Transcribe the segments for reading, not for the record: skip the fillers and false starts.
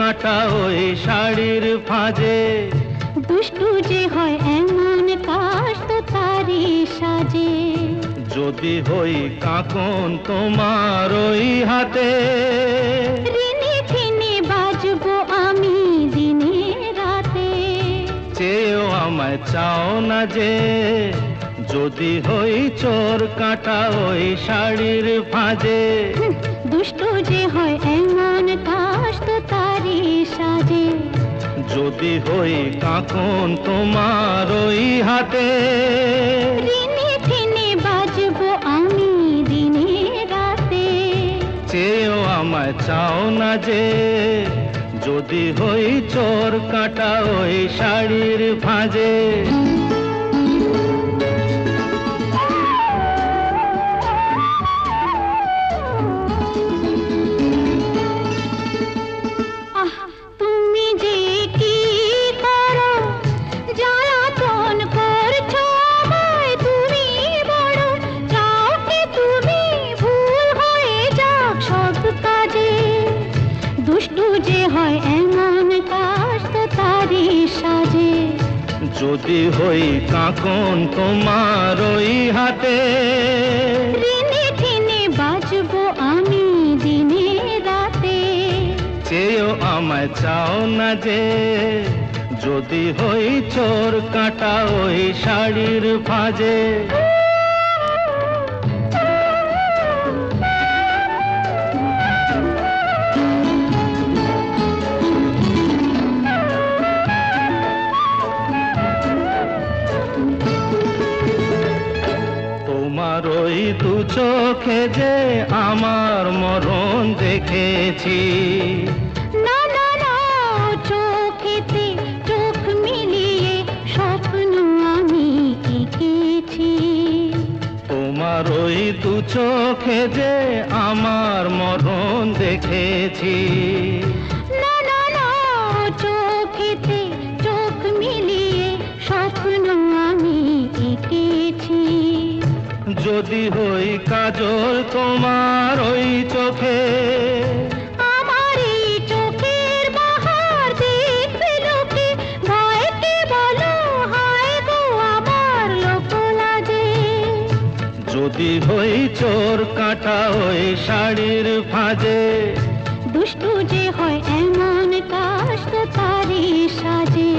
কাঁটা ওই শাড়ির ফাঁজে। দুষ্টু যে হয় এমন কাশ তো তারই সাজে। যদি হই কাঁকন তোমার ওই হাতে, ঋণে ফিনে বাজবো আমি দিনে রাতে। চেয়েও আমায় চাও না যে, যদি হই চোর কাঁটা ওই শাড়ির ফাঁজে। দুষ্টু যে হয় এমন কাশ তো তারই সাজে। যদি হই কাঁকন তোমার ওই হাতে, ঋণে ফিনে বাজবো আমি দিনে রাতে। চেয়েও আমায় চাও না যে, যদি হই চোর কাঁটা ওই শাড়ির ফাঁজে। তুমি যে কি করো, জ্বালাতন করছো আমায় তুমি বড়। চাও কি তুমি ভুল হয়ে যাক সব কাজে। দুষ্টু যে হয় এমন কাজ তো তারই সাজে। যদি হই কাঁকন তোমার ওই হাতে, ঋণে ফিনে বাজবো আমি দিনে রাতে। চেয়েও আমায় চাও না যে, যদি হই চোর কাঁটা ওই শাড়ির ফাঁজে। তোমার ওই দু চোখে যে আমার মরণ দেখেছি। না না না, চোখেতে চোখ মিলিয়ে স্বপ্ন আমি এঁকেছি। তোমার ওই দু চোখে যে আমার মরণ দেখেছি। না না না, চোখেতে চোখ মিলিয়ে স্বপ্ন আমি এঁকেছি। যদি হই কাজল তোমার ওই চোখে, আমার এই চোখের বাহার দেখবে লোকে। ভয়কে বলো হায় গো আমার লোক লাজে। যদি হই চোর কাঁটা ওই শাড়ির ফাঁজে। দুষ্টু যে হয় এমন কাশ তো তারই সাজে।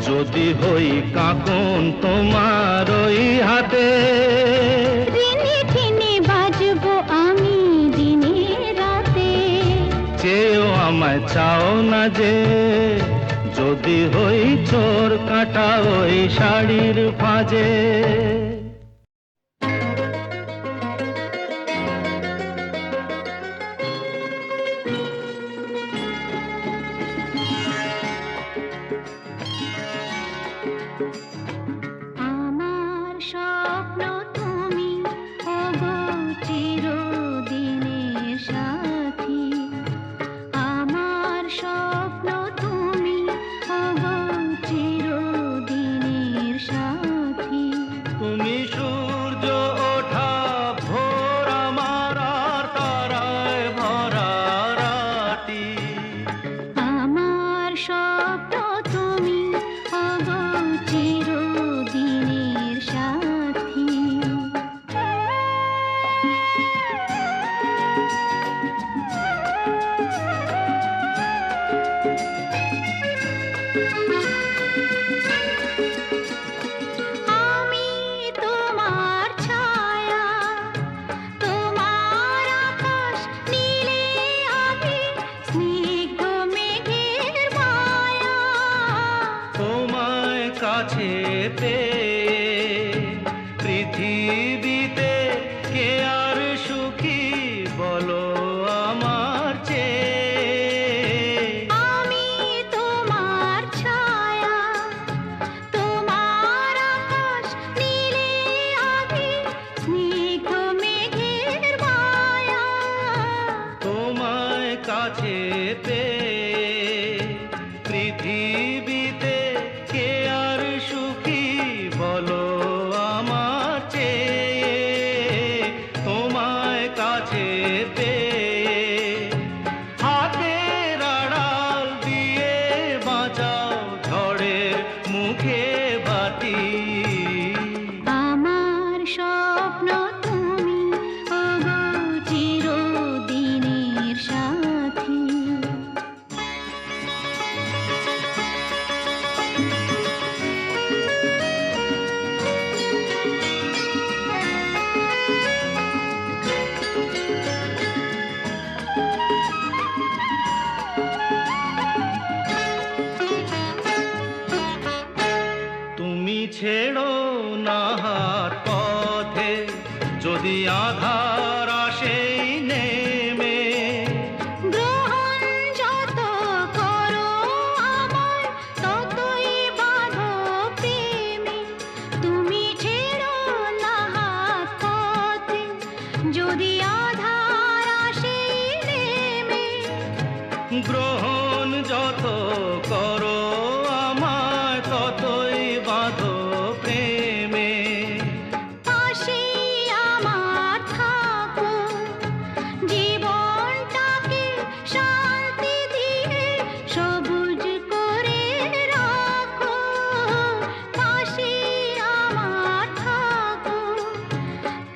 যদি হই কাঁকন তোমার ওই হাতে, ঋণে ফিনে বাজবো আমি দিনে রাতে। চেয়েও আমায় চাও না যে, যদি হই চোর কাঁটা ওই শাড়ির ফাঁজে। আমার স্বপ্ন তুমি ওগো চিরদিনের সাথী। আমার স্বপ্ন তুমি ওগো চিরদিনের সাথী। তুমি সূর্য ওঠা ভোর আমার আর তারায় ভরা রাতি। আমার স্বপ্ন তুমি ওগো চিরদিনের সাথী। আমি তোমার ছায়া, তোমার আকাশ নীলে আমি স্নিগ্ধ মেঘের মায়া। তোমায় কাছে পেয়ে পৃথিবীতে কে আর সুখী বলো আমার চেয়ে। আমি তোমার ছায়া, তোমার আকাশ নীলে আমি স্নিগ্ধ মেঘের মায়া। তোমায় কাছে পেয়ে পৃথিবীতে কে আর সুখী বলো আমার চেয়ে। যদি আধার আসে নেমে, গ্রহণ যত করো আমায় ততই বাঁধো প্রেমে, তুমি ছেড়ো না হাত পথে যদি আধার আসে নেমে। গ্রহণ যত করো আমায় ততই বাঁধো প্রেমে। পাশে আমার থাকো, জীবনটাকে শান্তি দিয়ে সবুজ করে রাখো। পাশে আমার থাকো,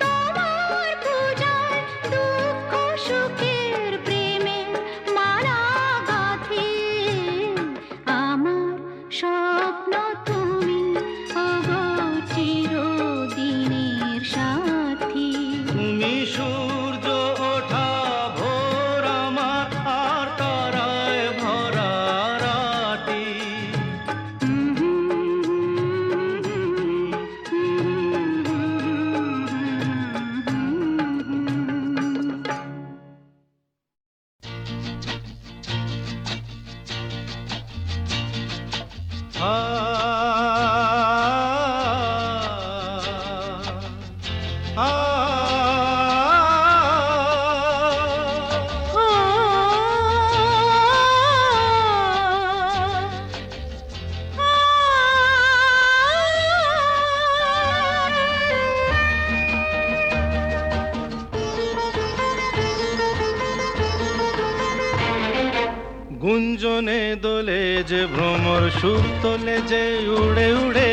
তোমার পূজায় দুঃখ সুখের প্রেমে মালা গাঁথি। আমার স্বপ্ন তুমি ওগো চিরদিনের সাথী। তুমি সূর্য ওঠা ভোর আমার, আর তারায় ভরা রাতি। গুঞ্জনে দোলে যে ভ্রমর সুর তোলে যে উড়ে উড়ে,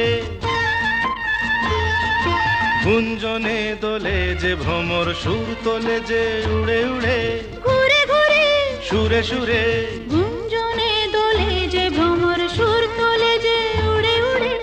গুঞ্জনে দোলে যে ভ্রমর সুর তোলে যে উড়ে উড়ে, ঘুরে ঘুরে সুরে সুরে গুঞ্জনে দোলে যে ভ্রমর সুর তোলে যে উড়ে উড়ে।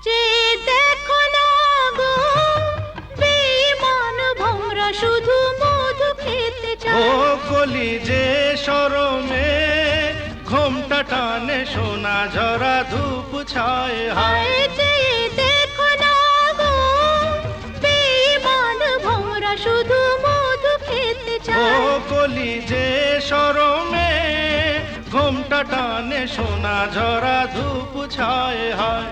যে দেখো না গো বেঈমান ভোমরা শুধু মধু খেতে ও চায়। কলি যে শরমে ঘোমটা টানে সোনা ঝরা ধূপ ছায় হায়। হায় যে দেখো না গো বেঈমান ভোমরা শুধু মধু খেতে ও চায়। কলি যে শরমে ঘোমটা টানে সোনা ঝরা ধূপ ছায় হায়।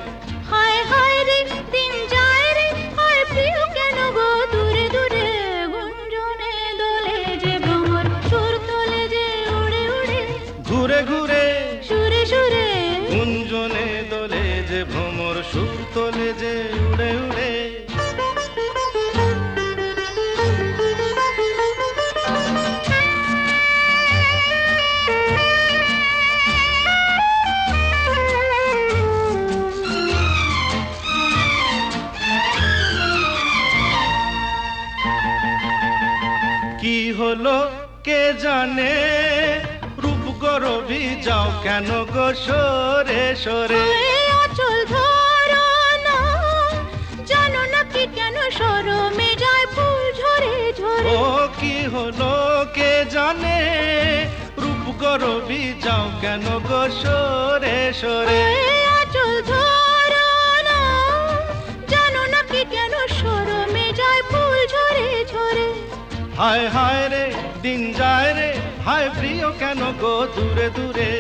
হায় হায় রে দিন যায় রে, হায় প্রিয় কেন গো দূরে দূরে। গুঞ্জনে দোলে যে ভ্রমর সুর তোলে যে উড়ে উড়ে, ঘুরে ঘুরে সুরে সুরে গুঞ্জনে দোলে যে ভ্রমর সুর তোলে যে উড়ে উড়ে। কি হলো কে জানে, রূপ গরবি যাও কেন গো সরে সরে। অচল ধরো না, জানো না কি কেন শরমে যায় ফুল ঝরে ঝরে। ও কি হলো কে জানে, রূপ গরবি যাও কেন গো সরে সরে। অচল ধরো না, জানো না কি কেন শরমে যায় ফুল ঝরে ঝরে। হায় হায় রে দিন যায় রে, হায় প্রিয় কেন গো দূরে দূরে।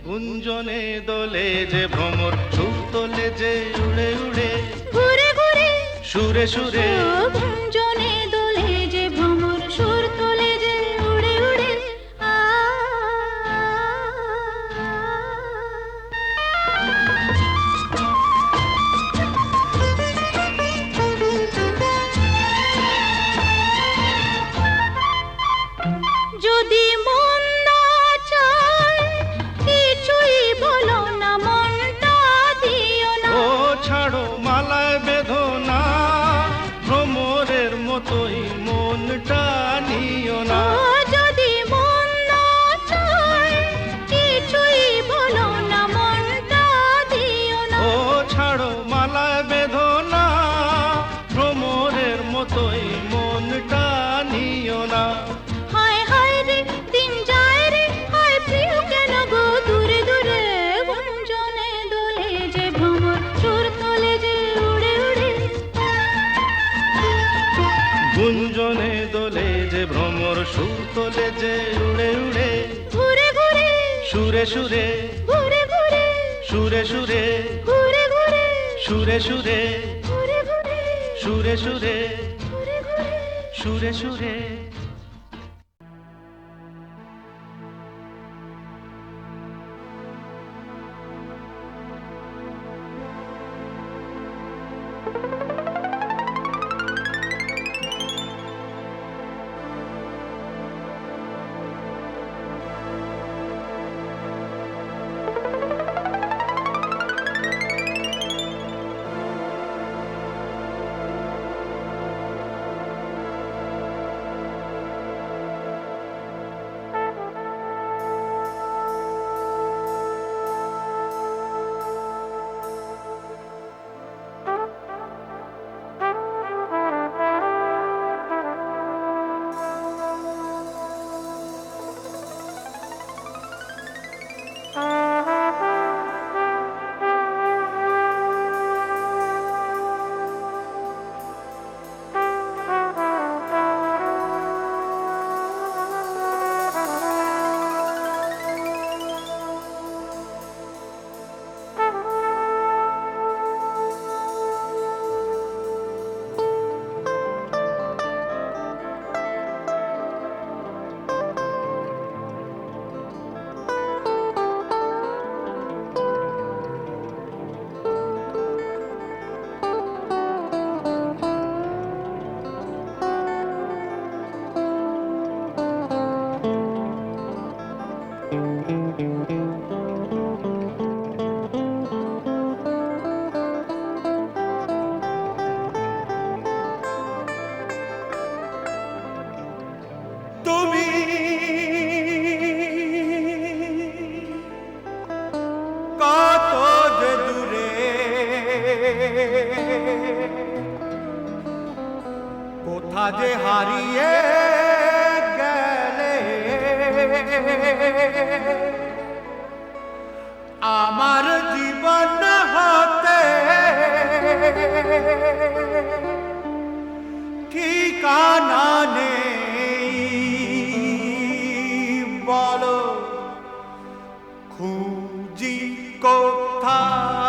গুঞ্জনে দোলে যে ভ্রমর সুর তোলে যে উড়ে উড়ে, ঘুরে ঘুরে সুরে সুরে গুঞ্জনে দোলে যে ভ্রমর সুর তোলে যে উড়ে উড়ে। যদি মন না চায় কিছুই বলো না, মনটা দিও না। ও ছাড়ো মালায় বেঁধো না, ভ্রমরের মতোই মনটা নিও না। যদি মন না চায় কিছুই বলো না, মনটা দিও না। ও ছাড়ো মালায় বেঁধো না, ভ্রমরের মতোই মনটা নিও ভ্রমর সুর তোলে যে উড়ে উড়ে ঘুরে ঘুরে সুরে সুরে ঘুরে ঘুরে সুরে সুরে ঘুরে ঘুরে সুরে সুরে ঘুরে ঘুরে সুরে সুরে ঘুরে ঘুরে সুরে সুরে কোথা যে হারিয়ে গেলে আমার জীবন হতে ঠিকানা নেই বলো খুঁজি কোথায়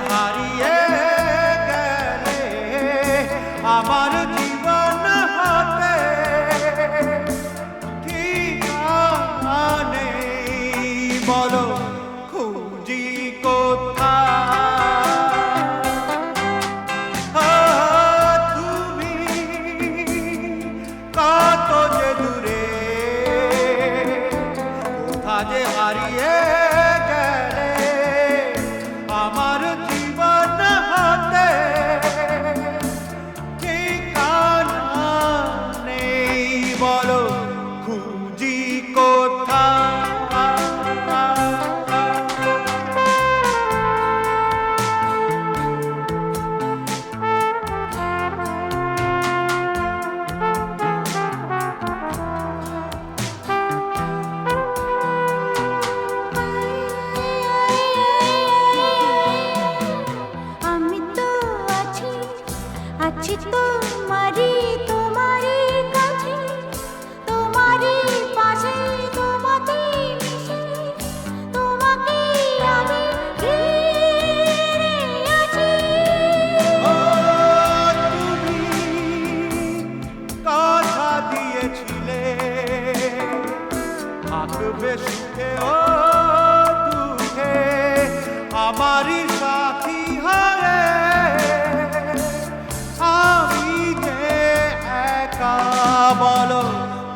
হারিয়ে গেলে আমার জীবন হতে ঠিকানা নেই বলো খুঁজি কোথায় তুমি কত যে দূরে কোথা যে হারিয়ে গেলে আমার জীবন হতে ঠিকানা নেই বলো খুঁজি কোথায় আছি তোমারই তোমারই কাছে তোমারই পাশে তোমাকে মিশে তোমাকে আমি ঘিরে আছি তুমি কথা দিয়েছিলে থাকবে সুখে ও দুঃখে আমারই সাথী হয়ে আমি যে একা বলো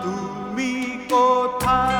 তুমি কোথায়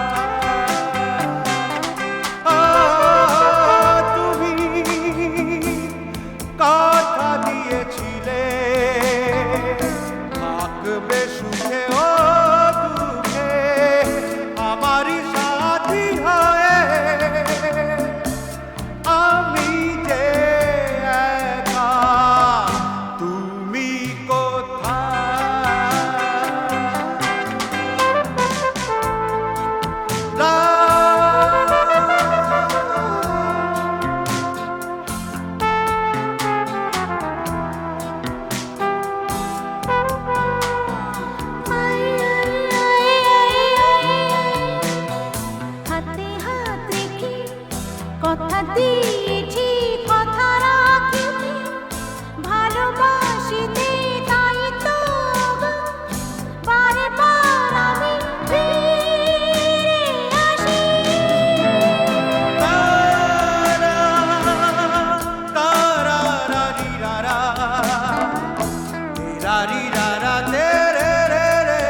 रा तेरे रे रे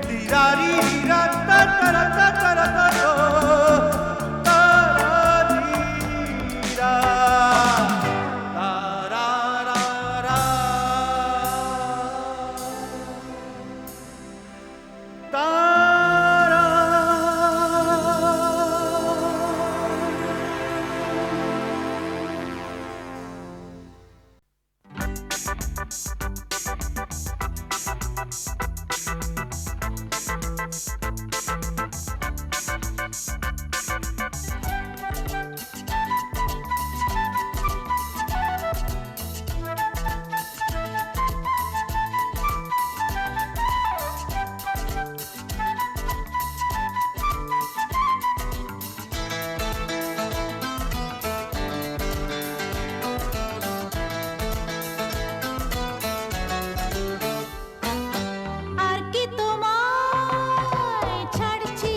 दीरारी रा ता ता रा ता ता रा ता तो तारा दीरा तारा रा रा तारा আর কি তোমায় ছাড়ছি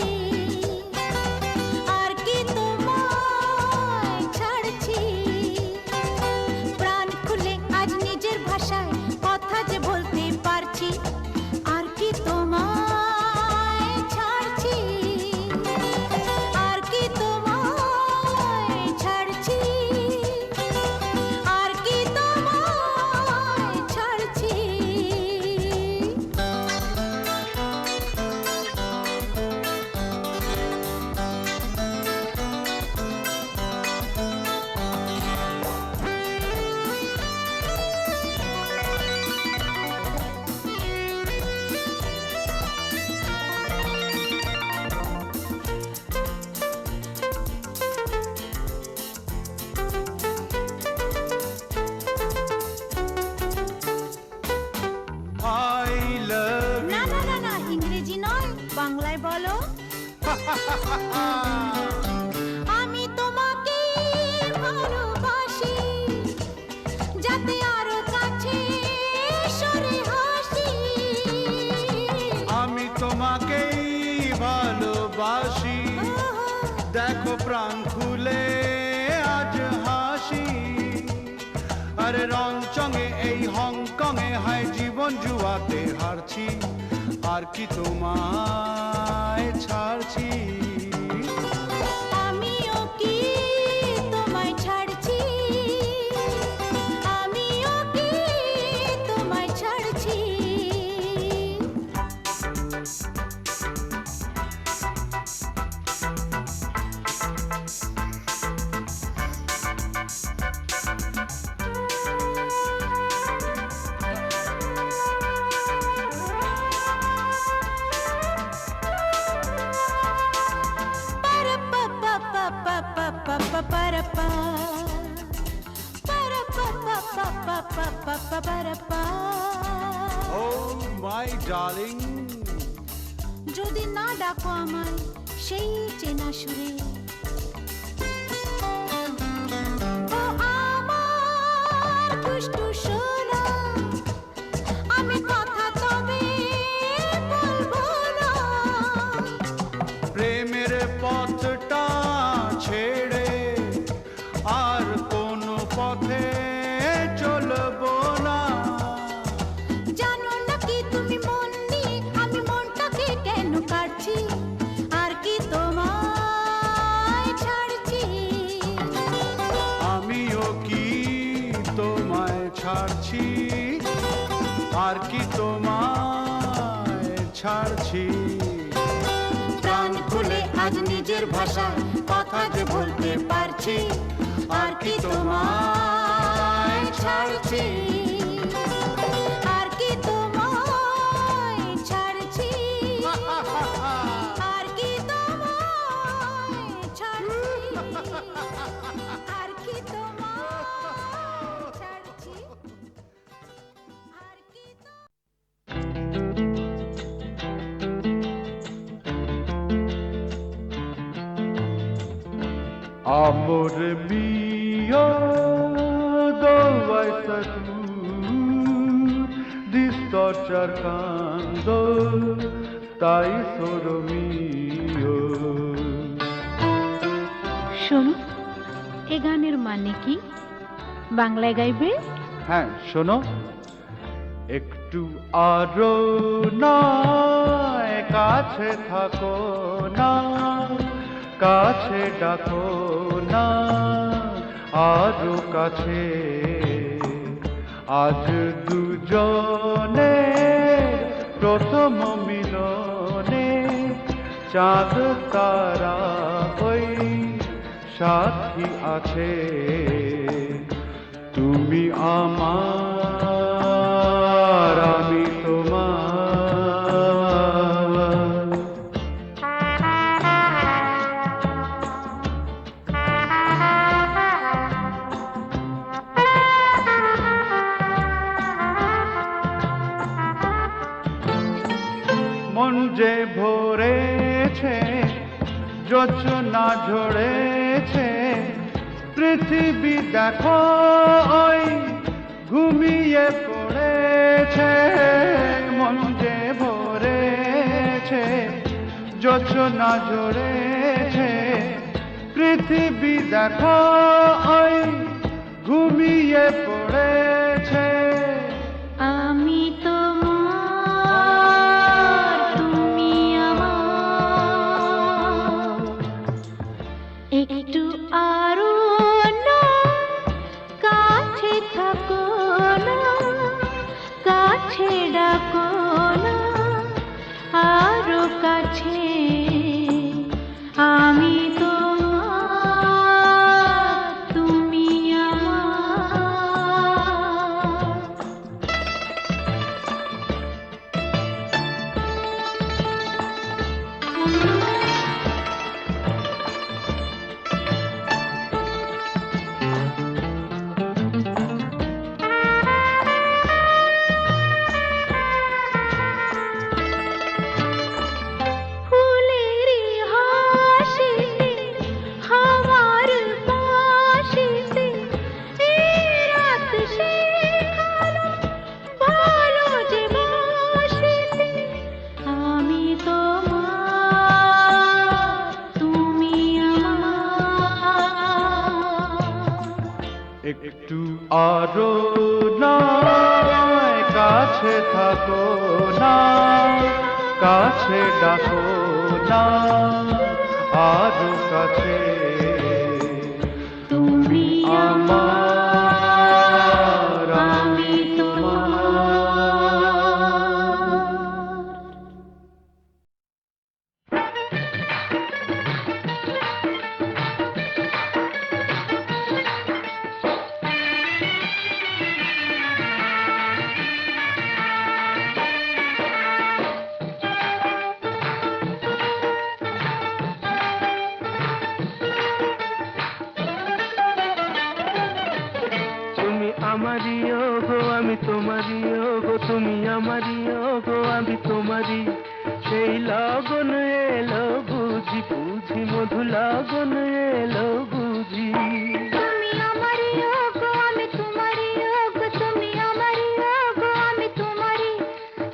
আর কি তোমায় ছাড়ছি প্রাণ খুলে আজ নিজের ভাষায় কথা যে বলতে পারছি আর কি তোমায় ছাড়ছি আর কি তোমায় ছাড়ছি আর কি তোমায় ছাড়ছি I love না না না না ইংরেজি নয় বাংলায় বলো আমি তোমাকে ভালোবাসি যাতে আরো কাছে সরে হাসি আমি তোমাকেই ভালোবাসি দেখো প্রাণ খুলে আজ হাসি আরে রংচঙে এই হংকংয়ে হায় জীবন জুয়াতে হারছি আর কি তোমায় ছাড়ছি আমিও কি তোমায় ছাড়ছি আমিও কি তোমায় ছাড়ছি ও মাই ডার্লিং যদি না ডাকো আমায় সেই চেনা সুরে ও আমার দুষ্টু সোনা আমি কথা তবে বলবো না প্রেমের পথটা ছেড়ে আর কোনো পথে চলবো না জানো না কি তুমি মন নিয়ে আমি মনটাকে কেন কাটছি আর কি তোমায় ছাড়ছি আমিও কি তোমায় ছাড়ছি আর কি তোমায় ছাড়ছি প্রাণ খুলে আজ নিজের ভাষায় কথা যে বলতে পারছি আর কি তোমায় ছাড়ছি আর কি তোমায় ছাড়ছি আর কি তোমায় ছাড়ছি আর কি তোমায় ছাড়ছি আর কি Amor mio, though I satur, distorcer cando, tai solo mio. শোনো এ গানের মানে কি বাংলায় গাইবে হ্যাঁ শোনো একটু আরো নয় কাছে থাকো না, কাছে ডাকো না আরো কাছে। আজ দুজনে প্রথম মিলনে চাঁদ তারা ওই সাথী আছে। তুমি আমার, আমি তোমার। মন যে ভরেছে জোছনা ঝরেছে, পৃথিবী দেখো ওই ঘুমিয়ে পড়েছে। মন যে ভরেছে জোছনা ঝরেছে, পৃথিবী দেখো ওই ঘুমিয়ে পড়েছে। আমি তোমার, তুমি আমার, একটু আরো না কাছে থাকো না, কাছে ডাকো না আরো কাছে। আমি তোমার, তুমি আমার। ফুলেরি হাসিতে হাওয়ার বাঁশিতে এই রাত শেখালো ভালো যে বাসিতে। আমি তোমার, তুমি আমার। একটু আরো নয় কাছে থাকো না, কাছে ডাকো না আরো কাছে। তুমি আমার, আমি তোমার। তুমি আমারই গো আমি তোমারই গো, তুমি আমারই গো আমি তোমারই। সেই লগন এলো বুঝি বুঝি, মধু লগন এলো বুঝি। তুমি আমারই গো আমি তোমারই গো, তুমি আমারই গো আমি তোমারই।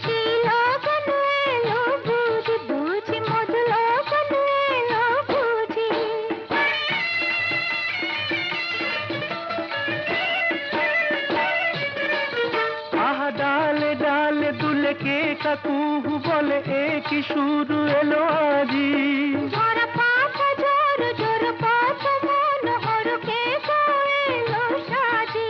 সেই লগন এলো বুঝি বুঝি, মধু লগন এলো বুঝি। আহা ডালে ডালে দুলে কে কাকুহু বলে, এ কি শুরু এলো আজি। ঝরা পাতা ঝর ঝর পাতা মনোহর কে এলো সাজি।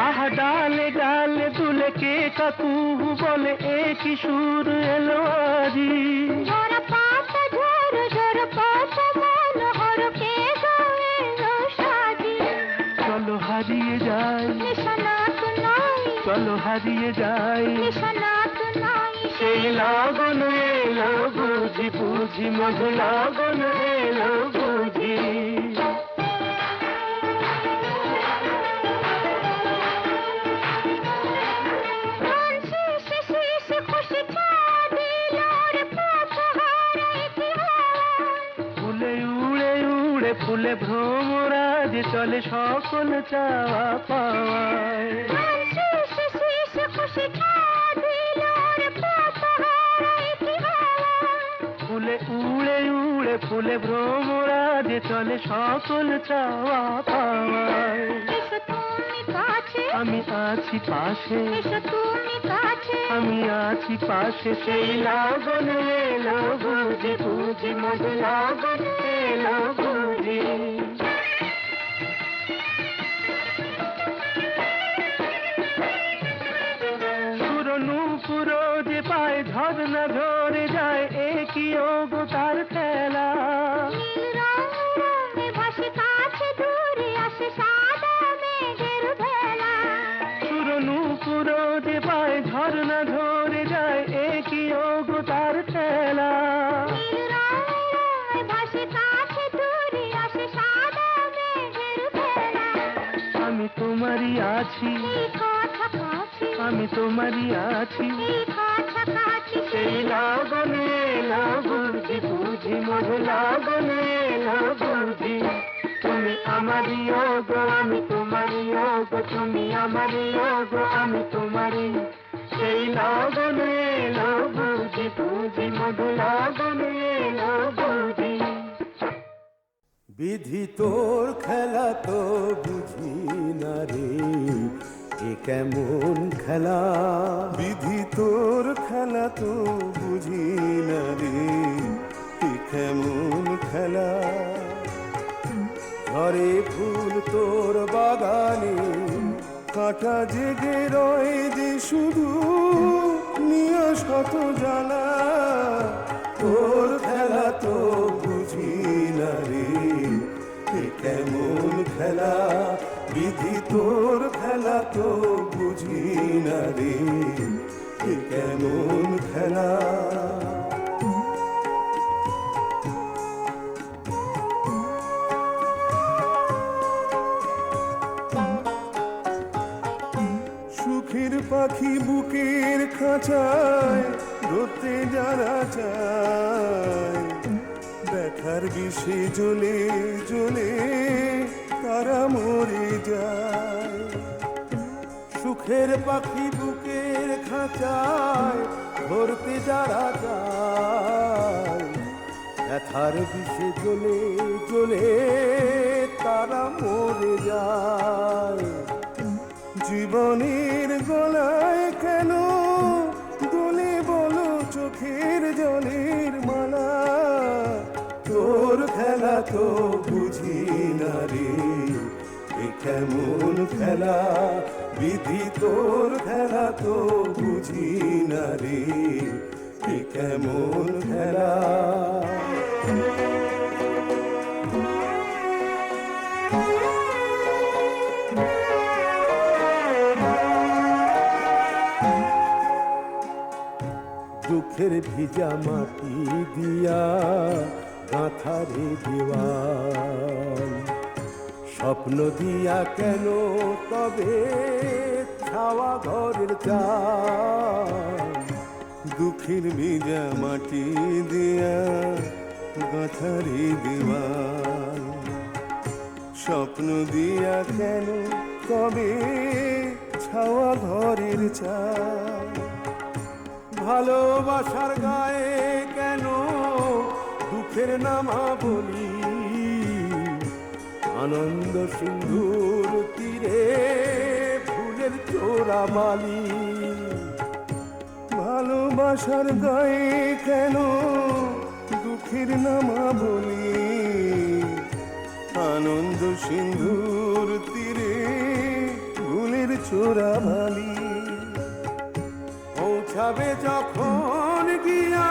আহা ডালে ডালে দুলে কে কাকুহু বলে, এ কি শুরু এলো আজি। ঝরা পাতা ঝর ঝর পাতা মনোহর কে এলো সাজি। চলো হারিয়ে যাই, নিশানা তো নাই, চলো হারিয়ে যাই। নিশানা তো নাই। সেই লগন এলো বুঝি বুঝি, মধু লগন এলো বুঝি। মন শেষে শেষে খুশি ছা দিল রে পথ হারাই কি হয়। ফুলে উড়ে উড়ে ফুলে ভ্রমরাজ চলে সকল চাওয়া পাওয়ায়। মন শেষে শেষে খুশি ছা দিল রে পথ হারাই কি হয়। ফুলে উড়ে উড়ে ফুলে ভ্রমরাজ চলে সকল চাওয়া পাওয়ায়। এসো তুমি কাছে, আমি আছি পাশে, এসো তুমি কাছে, আমি আছি পাশে, সেই লগন এলো বুঝি বুঝি, মধু লগন এলো বুঝি। পুরনো পুরো যে পায় ঝরনা ঝরে যায়, এ কি ওগো তার খেলা। নীল রঙে ভাসে কাছে দূরে আসে সাদা মেঘের ভেলা। পুরনো পুরো যে পায় ঝরনা ঝরে যায়, এ কি ওগো তার খেলা। নীল রঙে ভাসে কাছে দূরে আসে সাদা মেঘের ভেলা। আমি তোমারই আছি, এই কাছাকাছি, আমি তোমারই আছি, এই কাছাকাছি, সেই লগন এলো বুঝি বুঝি, মধু লগন এলো বুঝি। তুমি আমারই ওগো আমি তোমারই ওগো, তুমি আমারই ওগো আমি তোমারই, সেই লগন এলো বুঝি বুঝি, মধু লগন এলো বুঝি। বিধি তোর খেলা তো বুঝি না রে, এ কেমন খেলা। বিধি তোর খেলা তো বুঝি না রে, এ কেমন খেলা। ঘরে ফুল তোর বাগানে, কাঁটা জেগে রয় যে শুধু, নিয়ে শত জ্বালা। তোর খেলা তো বুঝি না রে, এ কেমন খেলা। বিধি তোর খেলা তো বুঝি না রে, এ কেমন খেলা। সুখের পাখি বুকের খাঁচায় ধরতে যারা চায়, ব্যথার বিষে জ্বলে জ্বলে তারা মরে যায়। সুখের পাখি বুকের খাঁচায় ধরতে যারা চায়, ব্যথার বিষে জ্বলে জ্বলে তারা মরে যায়। জীবনের গলায় কেন দোলে বলো চোখের জলের মালা। তোর খেলা তো বুঝি না রে, এ কেমন খেলা। বিধি তোর খেলা তো বুঝি না রে, এ কেমন খেলা। দুঃখের ভিজা মাটি দিয়া গাঁথারে দেওয়াল, স্বপ্ন দিয়া কেন তবে ছাওয়া ঘরের চাল। দুঃখের ভিজা মাটি দিয়া গাঁথারে দেওয়াল, স্বপ্ন দিয়া কেন তবে ছাওয়া ঘরের চাল। ভালোবাসার গায়ে কেন দুঃখের নামা বলি, আনন্দ সিন্ধুর তীরে ফুলের চোরা বালি। ভালোবাসার গায়ে কেন দুঃখের নামা বলি, আনন্দ সিন্ধুর তীরে ফুলের চোরা বালি। পৌঁছাবে যখন গিয়া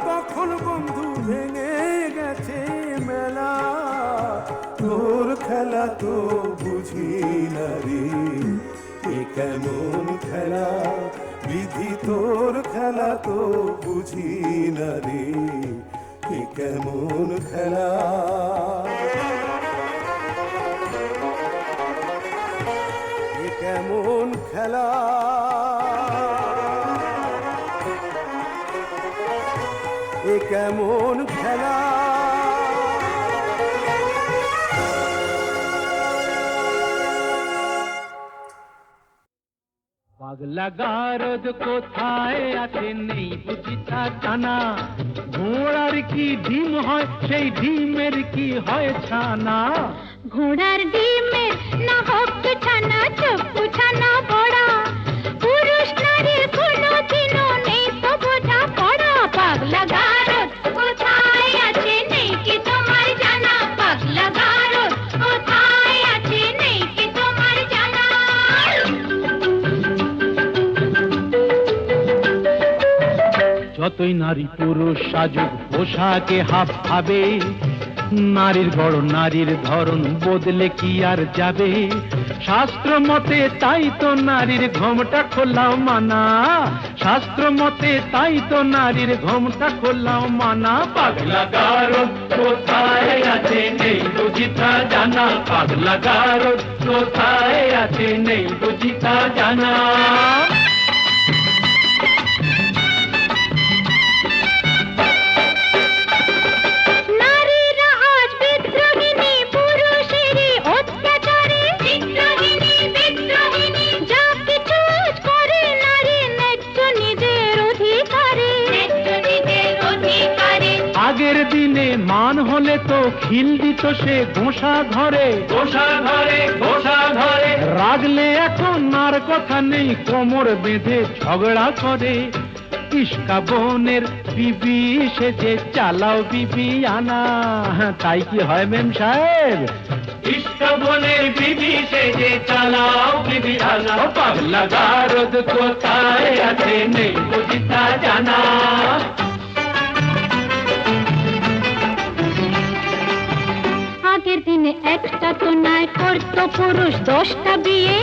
তখন বন্ধু ভেঙে গেছে মেলা। তোর খেলা তো বুঝি না রে, এ কেমন খেলা। বিধি তোর খেলা তো বুঝি না রে, এ কেমন খেলা। এ কেমন খেলা। এ কেমন খেলা। পাগলা পাগলা গারদ কোথায় আছে নেই বুঝি তা জানা, ঘোড়ার কি ডিম হয় সেই ডিমের কি হয় ছানা, ঘোড়ার ডিমের না হোক ছানা চপ্পু ছানা বড়া, পুরুষ নারীর কোনো দিনও নেই তো বোঝা পড়া। পাগলা গারদ কোথায় আছে নেই কি তোমার জানা, পাগলা গারদ কোথায় আছে নেই কি তোমার জানা। যতই নারী পুরুষ সাজুক পোশাকে হাফ ভাবে, নারীর বড় নারীর ধরন বদলে কি আর যাবে, শাস্ত্র মতে তাই তো নারীর ঘোমটা খোলাও মানা, শাস্ত্র মতে তাই তো নারীর ঘোমটা খোলাও মানা। পাগলা গারদ কোথায় আছে নেই বুঝি তা জানা, পাগলা গারদ কোথায় আছে নেই বুঝি তা জানা। নারীরা আজ বিদ্রোহিণী পুরুষেরই অত্যাচারে, বিদ্রোহিণী বিদ্রোহিণী যা কিছু করে নারী ন্যায্য নিজের অধিকারে, ন্যায্য নিজের অধিকারে। আগের দিনে মান হলে তো খিল দিত সে গোসা ঘরে, গোসা ঘরে গোসা ঘরে, রাগলে এখন আর কথা নেই কোমর বেঁধে ঝগড়া করে। ইস্কা বোনের বিবি সেজে চালাও বিবি আনা, তাই কি হয় মেম সাহেব? ইস্কা বোনের বিবি সেজে চালাও বিবি আনা। পাগলা গারদ কোথায় আছে নেই বুঝি তা জানা। আগের দিনে একটা তো নয় করতো পুরুষ 10টা বিয়ে,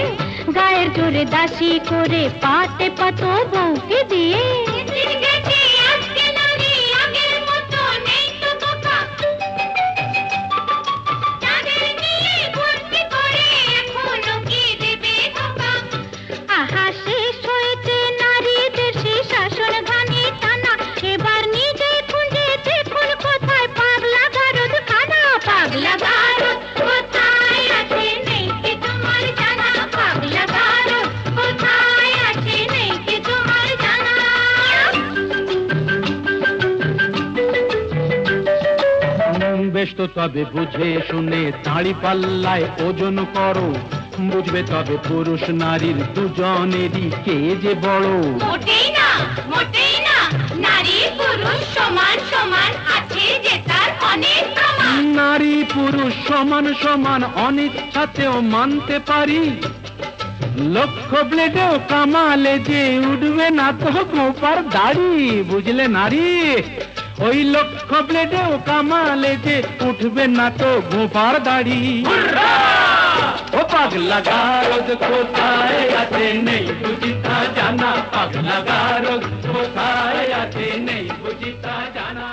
গায়ের জোরে দাসী করে পাতে পাতো বউকে দিয়ে। আজকে নারী আগের মতো নেই তো কথা, তাদের নিয়ে ভর্তি করে এখনো কি দেবে ধোঁকা। আহা শেষ হয়েছে নারীদের সে শাসন ঘানি টানা, এবার নিজে খুঁজে দেখুন কোথায় পাগলা গারদ খানা। পাগলা গারদ কোথায় আছে নেই কি তোমার জানা, পাগলা গারদ কোথায় আছে নেই কি তোমার জানা। বেশ তো তবে বুঝে শুনে দাঁড়ি পাল্লায় ওজন করো, বুঝবে তবে পুরুষ নারীর দুজনেরই কে যে বড়। মোটেই না, মোটেই না, নারী পুরুষ সমান সমান আছে যে তার অনেক প্রমাণ। নারী পুরুষ সমান সমান অনিচ্ছাতেও মানতে পারি, লক্ষ ব্লেডেও কামালে যে উঠবে না তো গোপার দাড়ি, বুঝলে নারী? ওই লক্ষ ব্লেডেও কামালে যে উঠবে না তো গোপার দাড়ি। ও পাগলা গারদ কোথায় আছে নেই বুঝি তা জানা, পাগলা গারদ কোথায় আছে নেই বুঝি তা জানা।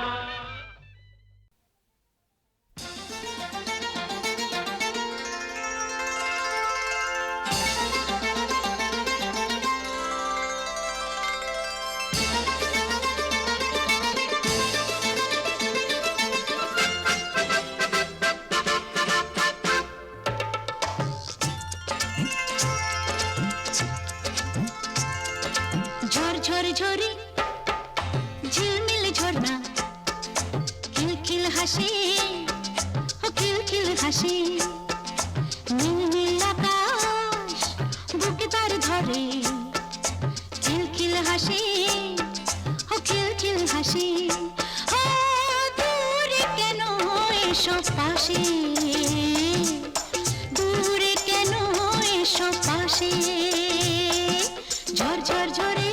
ঝর ঝরে ঝিলমিল ঝরনা, কিলকিল হাসি ও কিলকিল হাসি, নীল নীল আকাশ বুকে তার ধরে, কিলকিল হাসি ও কিলকিল হাসি। ও দূরে কেন এসো পাশে, দূরে কেন এসো পাশে। ঝর ঝর ঝরে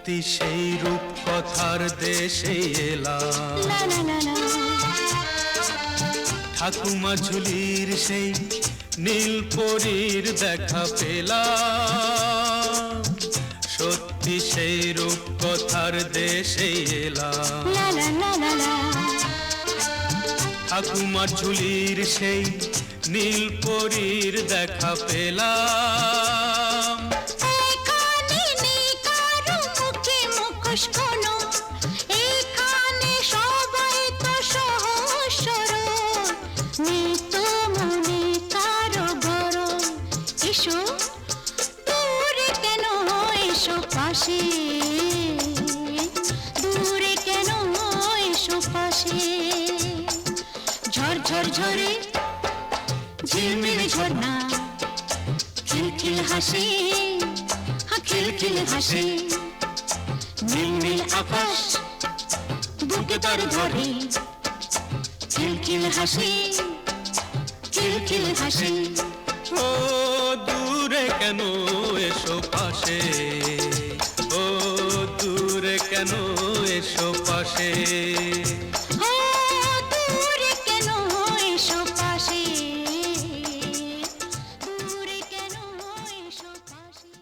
সত্যি সেই রূপ কথার দেশে এলাম, লা লা লা লা। ঠাকুমা ঝুলির সেই নীল পরীর দেখা পেলাম, সত্যি সেই রূপ কথার দেশে এলাম। লা লা লা লা লা। ঠাকুমার ঝুলির সেই নীল পরীর দেখা পেলাম। এখানে নেই কারো মুখে মুখোশ কোনো, এখানে সবাই তো সহজ সরল, নেই তো মনে কারো গরম। এসো দূরে কেন, এসো পাশে, দূরে কেন, এসো পাশে। ঝড় ঝড় ঝরে ঝিলমিল ঝরনা, খিলখিল হাসি, হা খিলখিল হাসি। নীল আকাশ বুকে তার ধরে, খিলখিল হাসি, খিলখিল হাসি। ও দূরে কেন, এসো পাশে, ও দূরে কেন, এসো পাশে। ও দূরে কেন, এসো পাশে, দূরে কেন, এসো পাশে।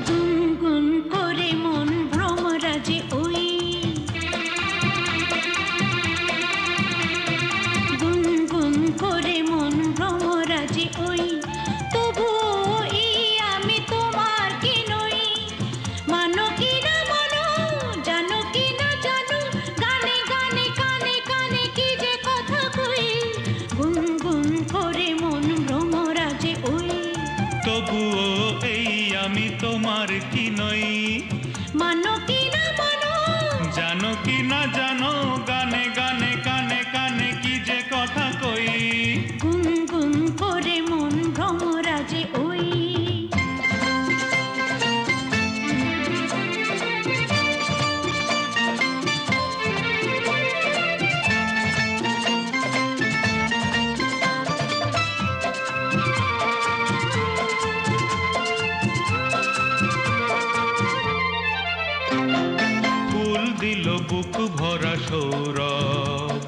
গুনগুন করে মন ভ্রমরাজে ওই, গুনগুন করে মন ভ্রমরাজে ওই। তবুও এই আমি তোমার কি নই, মানো কি না মানো, জানো কি না জানো, গানে গানে কানে কানে কি যে কথা কই। গুনগুন করে মন ভ্রমরাজে ওই, তবুও এই আমি তোমার কি নই, মানো কি না মানো, জানো কি না জানো, গানে গানে কানে কানে কি যে কথা কই। গুনগুন করে মন ভ্রমরাজে ওই। ফুল দিল বুক ভরা সৌরভ,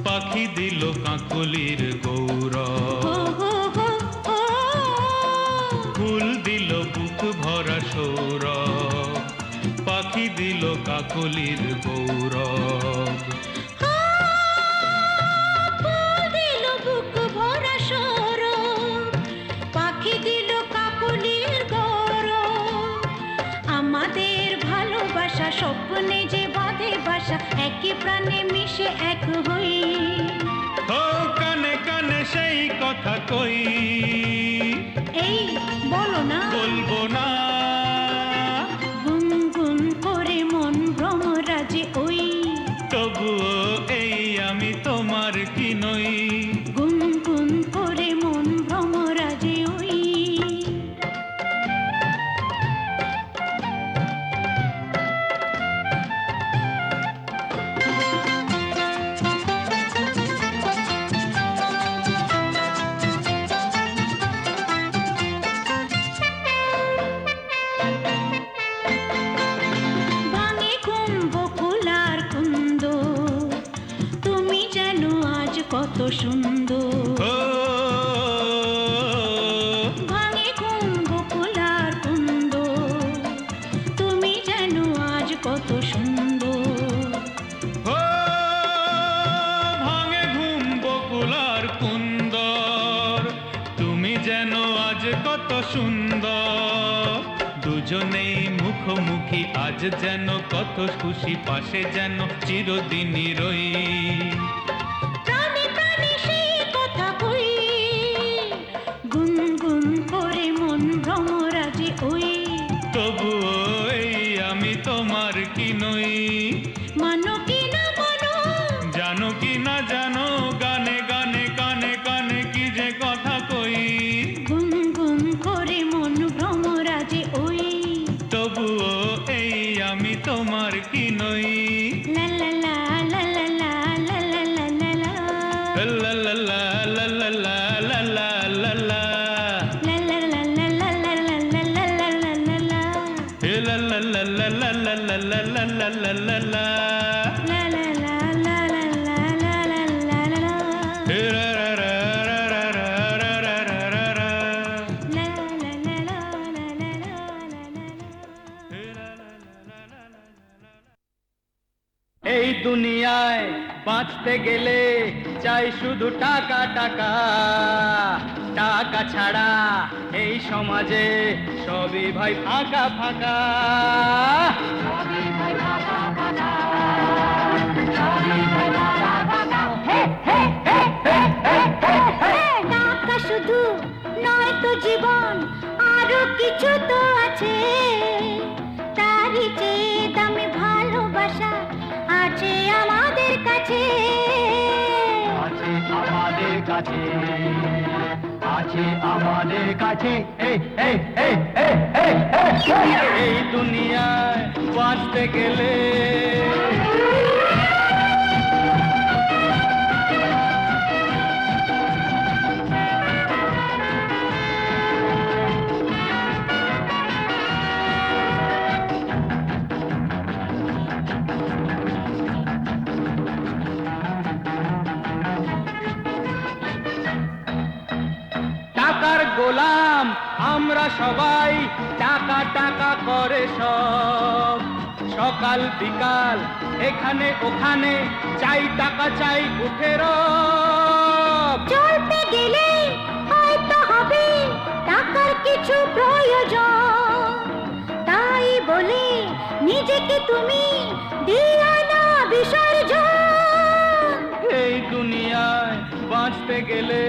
পাখি দিল কাকলির গৌরব। হো হো হো হো। ফুল দিল বুক ভরা সৌরভ, পাখি দিল কাকলির গৌরব। ফুল দিল বুক ভরা সরব, পাখি দিল কাকলির গৌরব। আমাদের ভালোবাসা স্বপ্নে যে বাঁধে বাসা, একই প্রাণে মিশে এক হই। ও কানে কানে সেই কথা কই, এই বলো না, বলবো না। গুনগুন করে মন ভ্রমরাজে ওই, তবুও এই আমি তোমার কি নই, গুনগুন করে মন ভ্রমরাজে ওই। ভাঙে কুম্ভ কুলার কুন্দ, তুমি যেন আজ কত সুন্দর। ও ভাঙে কুম্ভ কুলার কুন্দ, তুমি যেন আজ কত সুন্দর। ও ভাঙে ঘুম বকুলার কুন্দর, তুমি যেন আজ কত সুন্দর। দুজনেই মুখোমুখি আজ যেন কত খুশি, পাশে যেন চিরদিনই রই। প্রাণে প্রাণে সেই কথা কই, দুনিয়ায় বাঁচতে গেলে চাই শুধু টাকা টাকা, টাকা ছাড়া এই সমাজে সবই ভাই ফাঁকা ফাঁকা। টাকা শুধু নয় তো জীবন, আরো কিছু তো আছে, তারই চেয়ে দামি ভালোবাসা আছে আমাদের কাছে, আছে আমাদের কাছে, আছে আমাদের কাছে। এই দুনিয়ায় বাঁচতে গেলে টাকার গোলাম আমরা সবাই, টাকা টাকা করে সব, সকাল বিকাল এখানে ওখানে চাই টাকা চাই উঠে রব। চলতে গেলে হয়তো হবে টাকার কিছু প্রয়োজন, তাই বলে নিজেকে তুমি দিও না বিসর্জন। এই দুনিয়ায় বাঁচতে গেলে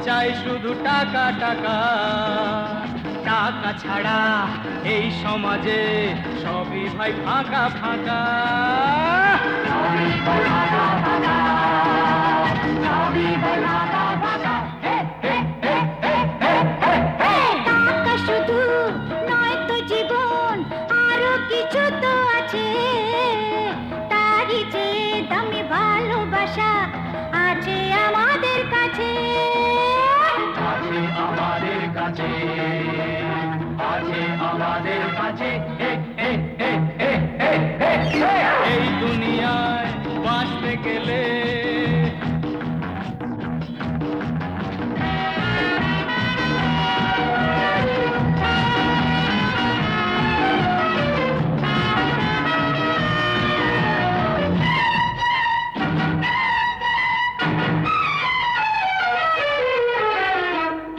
চাই শুধু টাকা টাকা, টাকা ছাড়া এই সমাজে সবই ভাই ফাঁকা ফাঁকা। টাকা শুধু নয় তো জীবন, আরো কিছু তো আছে, তারই চেয়ে দামি ভালোবাসা আছে আমাদের কাছে, আছে আমাদের কাছে, আছে আমাদের কাছে। এই দুনিয়ায় বাঁচতে গেলে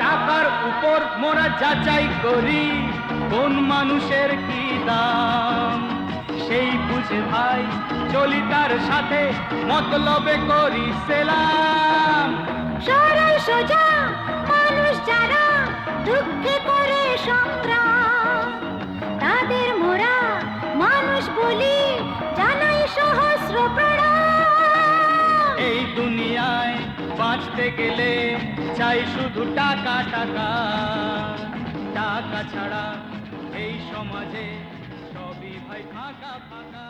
টাকার উপর মোরা যাচাই করি কোন মানুষের কি দাম, সেই বুঝে ভাই চলি তার সাথে মতলবে করি সেলাম। সরল সোজা মানুষ যারা দুঃখে করে সংগ্রাম, তাদের মোরা মানুষ বলি জানাই সহস্র প্রণাম। এই দুনিয়ায় বাঁচতে গেলে চাই শুধু টাকা টাকা, টাকা ছাড়া এই সমাজে সবই ভাই ফাঁকা ফাঁকা।